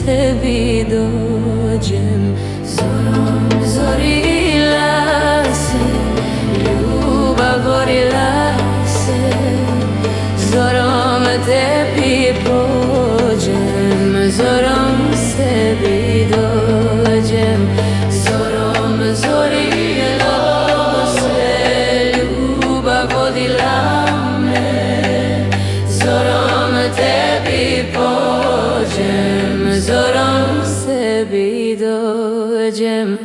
tebi dođem. Zorom zorila se, ljubav vodila se, zorom tebi pođem, zorom sebi dođem. Zorom zorila se, ljubav vodila me, zorom tebi pođem, zorom sebi dođem.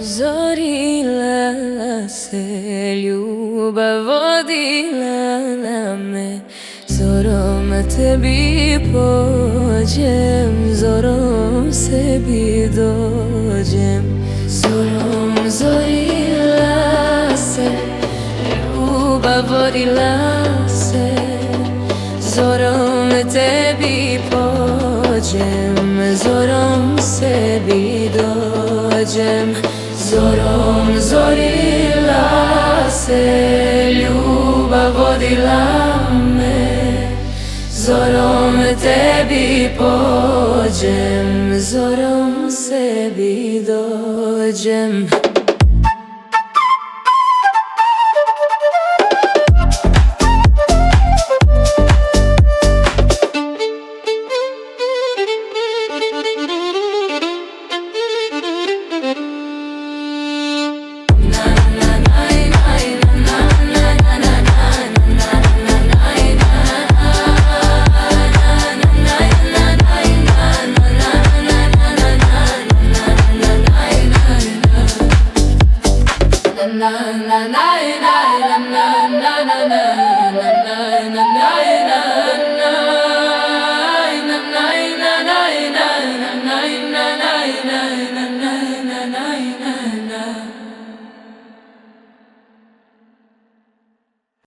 Zorila se, ljubav vodila me, zorom tebi pođem, zorom sebi dođem. Zorom zorila se, ljubav vodila se, zorom tebi pođem, zorom sebi dođem. Zorom zorila se, ljubav vodila me, zorom tebi pođem, zorom sebi dođem. Na na na na na na na na na na.